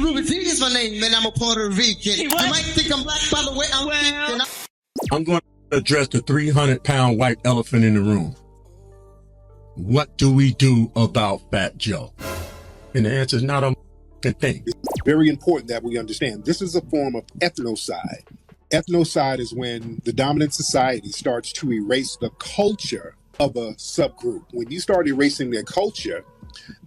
Ruben Z is my name, and I'm a Puerto Rican. You might think I'm black by the way I'm thinking. I'm going to address the 300-pound white elephant in the room. What do we do about Fat Joe? And the answer is not a thing. It's very important that we understand this is a form of ethnocide. Ethnocide is when the dominant society starts to erase the culture of a subgroup. When you start erasing their culture,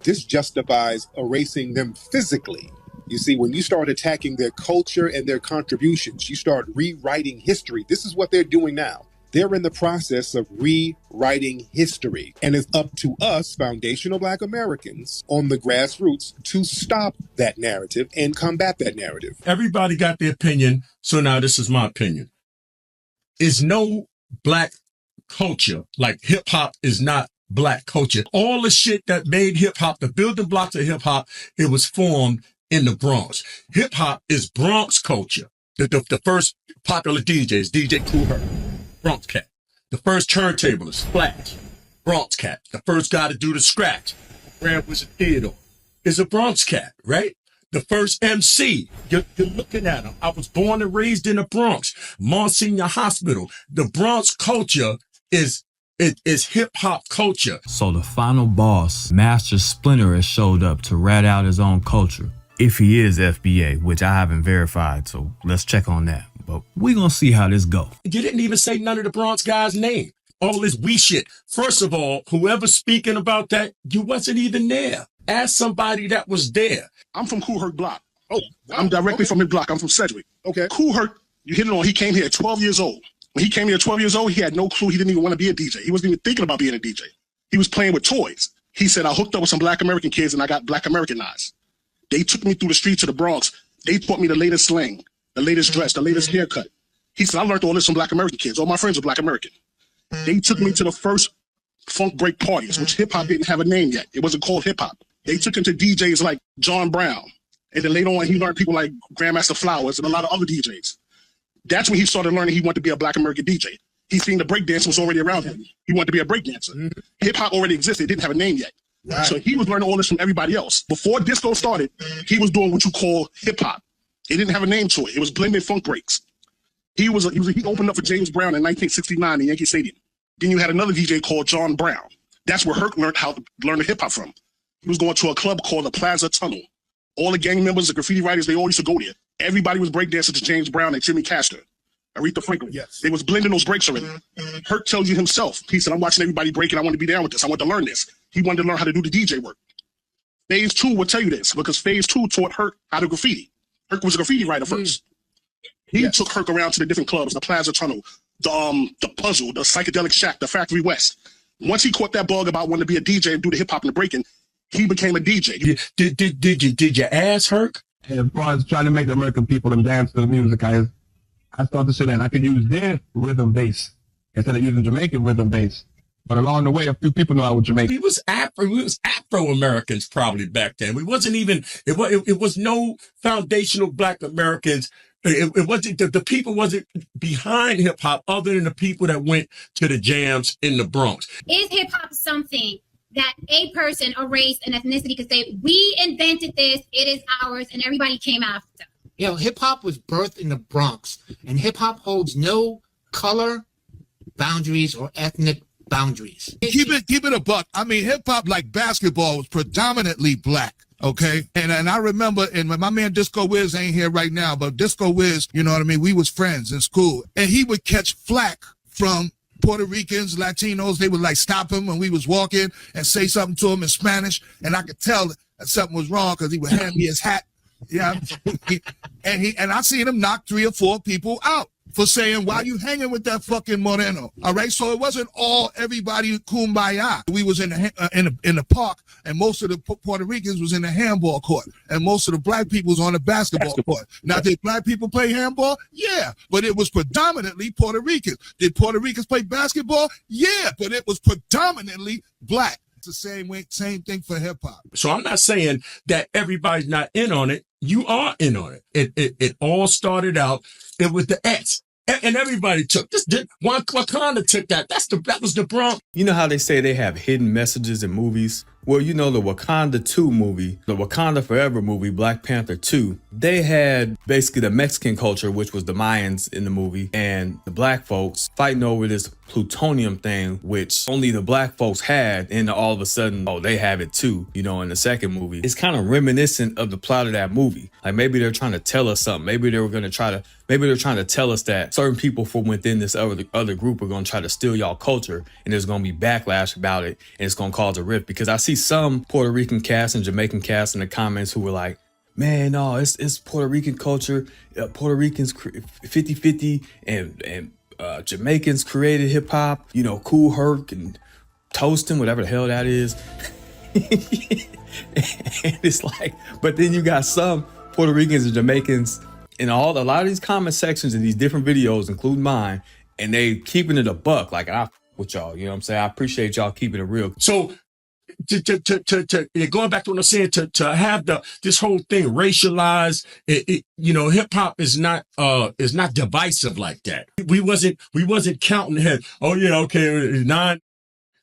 this justifies erasing them physically. You see, when you start attacking their culture and their contributions, you start rewriting history. This is what they're doing now. They're in the process of rewriting history. And it's up to us, foundational Black Americans, on the grassroots to stop that narrative and combat that narrative. Everybody got their opinion, so now this is my opinion. Is no Black culture, like hip-hop is not Black culture. All the shit that made hip-hop, the building blocks of hip-hop, it was formed in the Bronx. Hip-hop is Bronx culture. The first popular DJs, DJ Kool Herc, Bronx cat. The first turntablist, Splash, Bronx cat. The first guy to do the scratch, Grand Wizard Theodore, is a Bronx cat, right? The first MC, you're looking at him. I was born and raised in the Bronx, Monsignor Hospital. The Bronx culture is hip-hop culture. So the final boss, Master Splinter, has showed up to rat out his own culture. If he is FBA, which I haven't verified, so let's check on that. But we're gonna see how this go. You didn't even say none of the Bronx guys' name. All this we shit. First of all, whoever's speaking about that, you wasn't even there. Ask somebody that was there. I'm from Kool Herc block. Oh, wow. I'm directly from his block. I'm from Sedgwick. Okay. Kool Herc, you hit it on. He came here at 12 years old. When he came here at 12 years old, he had no clue. He didn't even want to be a DJ. He wasn't even thinking about being a DJ. He was playing with toys. He said, I hooked up with some Black American kids and I got Black Americanized. They took me through the streets of the Bronx. They taught me the latest slang, the latest dress, the latest haircut. He said, I learned all this from Black American kids. All my friends are Black American. They took me to the first funk break parties, which hip hop didn't have a name yet. It wasn't called hip hop. They took him to DJs like John Brown. And then later on, he learned people like Grandmaster Flowers and a lot of other DJs. That's when he started learning he wanted to be a Black American DJ. He seen the breakdance was already around him. He wanted to be a breakdancer. Mm-hmm. Hip hop already existed. It didn't have a name yet. Right. So he was learning all this from everybody else. Before disco started, he was doing what you call hip hop. It didn't have a name to it. It was blended funk breaks. He opened up for James Brown in 1969 in Yankee Stadium. Then you had another DJ called John Brown. That's where Herc learned how to learn the hip hop from. He was going to a club called the Plaza Tunnel. All the gang members, the graffiti writers, they all used to go there. Everybody was breakdancing to James Brown and Jimmy Castor, Aretha Franklin. Yes. They was blending those breaks already. Herc tells you himself. He said, I'm watching everybody break and I want to be down with this. I want to learn this. He wanted to learn how to do the DJ work. Phase 2 will tell you this because Phase 2 taught Herc how to graffiti. Herc was a graffiti writer first. He took Herc around to the different clubs, the Plaza Tunnel, the Puzzle, the Psychedelic Shack, the Factory West. Once he caught that bug about wanting to be a DJ and do the hip hop and the breaking, he became a DJ. Did you ask Herc? As far as trying to make the American people them dance to the music, I started to say that I could use their rhythm bass instead of using Jamaican rhythm bass. But along the way, a few people know I was Jamaican. We was Afro-Americans probably back then. We wasn't even, it was no foundational Black Americans. It wasn't, the people wasn't behind hip hop other than the people that went to the jams in the Bronx. Is hip hop something that a person, a race, an ethnicity could say, we invented this, it is ours, and everybody came after? You know, hip hop was birthed in the Bronx, and hip hop holds no color boundaries or ethnic boundaries. Keep it a buck. I mean, hip hop, like basketball, was predominantly Black. Okay. And I remember, and my man Disco Wiz ain't here right now, but Disco Wiz, you know what I mean? We was friends in school, and he would catch flack from Puerto Ricans, Latinos. They would like stop him when we was walking and say something to him in Spanish. And I could tell that something was wrong because he would hand me his hat. Yeah. and I seen him knock 3 or 4 people out for saying, why you hanging with that fucking Moreno? All right. So it wasn't all everybody kumbaya. We was in the park, and most of the Puerto Ricans was in the handball court, and most of the Black people was on the basketball court. Now, did Black people play handball? Yeah, but it was predominantly Puerto Ricans. Did Puerto Ricans play basketball? Yeah, but it was predominantly Black. It's the same thing for hip hop. So I'm not saying that everybody's not in on it. You are in on it. It all started out. It was the X. And everybody took this. Wakanda took that. That was the Bronx. You know how they say they have hidden messages in movies? Well, you know, the Wakanda 2 movie, the Wakanda Forever movie, Black Panther 2, they had basically the Mexican culture, which was the Mayans in the movie, and the black folks fighting over this plutonium thing, which only the black folks had, and all of a sudden, oh, they have it too, you know, in the second movie. It's kind of reminiscent of the plot of that movie. Like maybe they're trying to tell us something. Maybe they're trying to tell us that certain people from within this other group are going to try to steal y'all culture, and there's going to be backlash about it, and it's going to cause a rift. Because I see some Puerto Rican cast and Jamaican cast in the comments who were like, man, no, it's Puerto Rican culture. Puerto Ricans 50-50 and Jamaicans created hip hop, you know, Kool Herc and Toastin', whatever the hell that is. And it's like, but then you got some Puerto Ricans and Jamaicans in a lot of these comment sections in these different videos, including mine, and they keeping it a buck. Like, I with y'all, you know what I'm saying? I appreciate y'all keeping it real. So going back to what I'm saying, to have this whole thing racialized, you know, hip hop is not divisive like that. We wasn't counting head. Oh yeah, okay, 9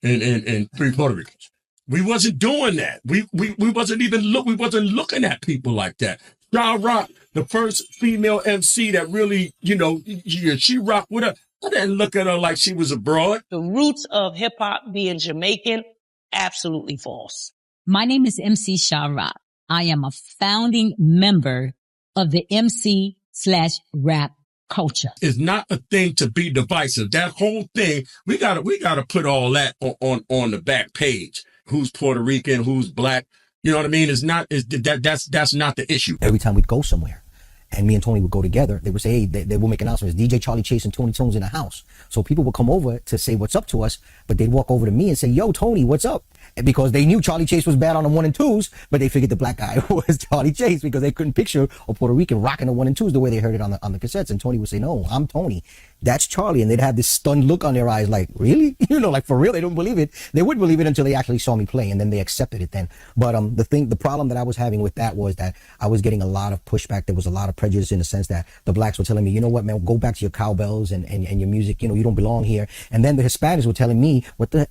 and 3 Puerto Ricans. We wasn't doing that. We wasn't looking at people like that. Ja Rock, the first female MC that really, you know, she rocked with her. I didn't look at her like she was a broad. The roots of hip hop being Jamaican, absolutely false. My name is MC Sha Rock. I am a founding member of the MC/rap culture. It's not a thing to be divisive. That whole thing, we gotta put all that on the back page. Who's Puerto Rican? Who's black? You know what I mean? That's not the issue. Every time we'd go somewhere, and me and Tony would go together, they would say, hey, they will make announcements. DJ Charlie Chase and Tony Tone's in the house. So people would come over to say what's up to us, but they'd walk over to me and say, yo, Tony, what's up? And because they knew Charlie Chase was bad on the 1 and 2s, but they figured the black guy was Charlie Chase because they couldn't picture a Puerto Rican rocking the 1 and 2s the way they heard it on the cassettes. And Tony would say, no, I'm Tony. That's Charlie. And they'd have this stunned look on their eyes like, really? You know, like for real, they don't believe it. They wouldn't believe it until they actually saw me play, and then they accepted it then. But the problem that I was having with that was that I was getting a lot of pushback. There was a lot of prejudice in the sense that the blacks were telling me, you know what, man, go back to your cowbells and your music. You know, you don't belong here. And then the Hispanics were telling me, what the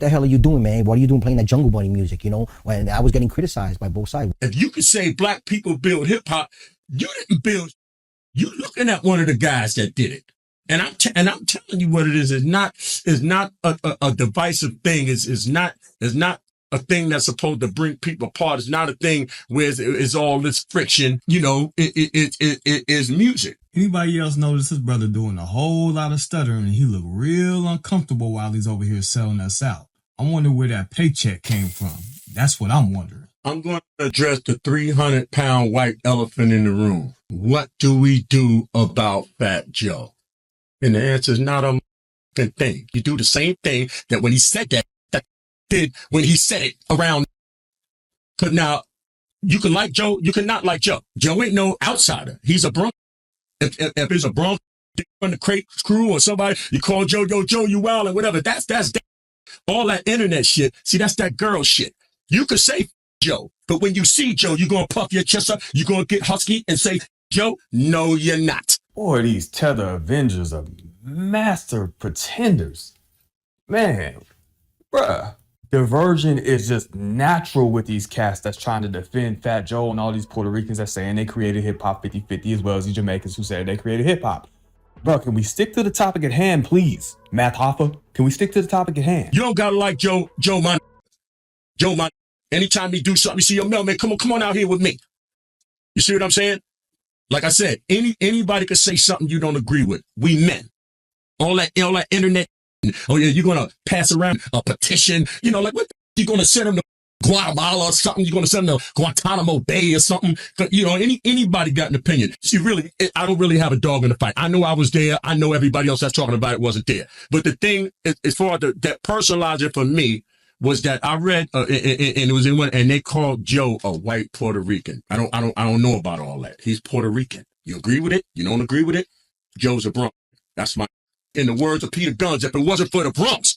hell are you doing, man? What are you doing playing that Jungle Bunny music? You know, and I was getting criticized by both sides. If you could say black people build hip hop, you didn't build. You looking at one of the guys that did it. And I'm telling you what it is. It's not a divisive thing. It's not a thing that's supposed to bring people apart. It's not a thing where it's all this friction. You know, it is music. Anybody else notice his brother doing a whole lot of stuttering and he looked real uncomfortable while he's over here selling us out? I wonder where that paycheck came from. That's what I'm wondering. I'm going to address the 300-pound white elephant in the room. What do we do about Fat Joe? And the answer is not a thing. You do the same thing that when he said that did when he said it around. But now, you can like Joe, you can not like Joe. Joe ain't no outsider. He's a Bronx. If it's a Bronx from the crate crew or somebody, you call Joe, yo, Joe, you wild and whatever. That's all that internet shit. See, that's that girl shit. You could say Joe, but when you see Joe, you're going to puff your chest up. You're going to get husky and say, Joe, no, you're not. Boy, these tether Avengers are master pretenders. Man, bruh. Diversion is just natural with these cats that's trying to defend Fat Joe and all these Puerto Ricans that's saying they created hip hop 50-50, as well as the Jamaicans who said they created hip hop. Bro, can we stick to the topic at hand, please? Math Hoffa, can we stick to the topic at hand? You don't gotta like Joe, man. Anytime he do something, you see, yo, Mel, man, come on out here with me. You see what I'm saying? Like I said, anybody could say something you don't agree with. We men. All that internet. Oh yeah, you're gonna pass around a petition. You know, like what? You're gonna send them to Guatemala or something? You're gonna send them to Guantanamo Bay or something? You know, anybody got an opinion? See, really, I don't really have a dog in the fight. I know I was there. I know everybody else that's talking about it wasn't there. But the thing, as far as that personalized it for me, was that I read and it was in one, and they called Joe a white Puerto Rican. I don't know about all that. He's Puerto Rican. You agree with it? You don't agree with it? Joe's a Bronx. That's my. In the words of Peter Guns, if it wasn't for the Bronx.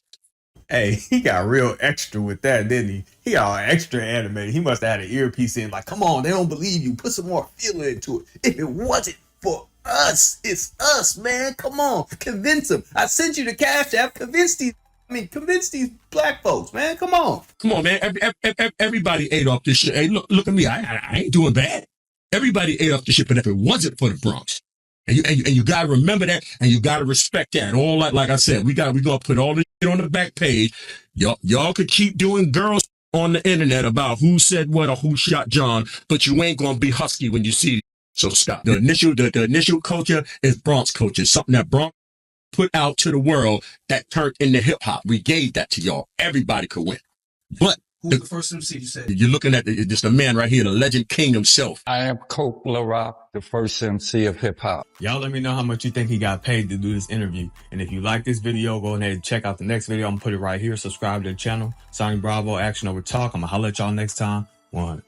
Hey, he got real extra with that, didn't he? He got extra animated. He must have had an earpiece in, like, come on, they don't believe you. Put some more feeling into it. If it wasn't for us, it's us, man. Come on, convince them. I sent you the Cash App. Convince these I mean, convince these black folks, man. Come on. Come on, man. Everybody ate off this shit. Hey, look at me. I ain't doing bad. Everybody ate off the shit, but if it wasn't for the Bronx, and you gotta remember that, and you gotta respect that. And all that, like I said, we gonna put all this shit on the back page. Y'all could keep doing girls on the internet about who said what or who shot John, but you ain't gonna be husky when you see it. So stop. The initial culture is Bronx culture, something that Bronx put out to the world that turned into hip hop. We gave that to y'all. Everybody could win. But who's the first MC you said? You're looking at just the man right here, the legend king himself. I am Kool Herc, the first MC of hip hop. Y'all let me know how much you think he got paid to do this interview. And if you like this video, go ahead and check out the next video. I'm gonna put it right here. Subscribe to the channel. Sani Bravo, Action Over Talk. I'm gonna holler at y'all next time. One.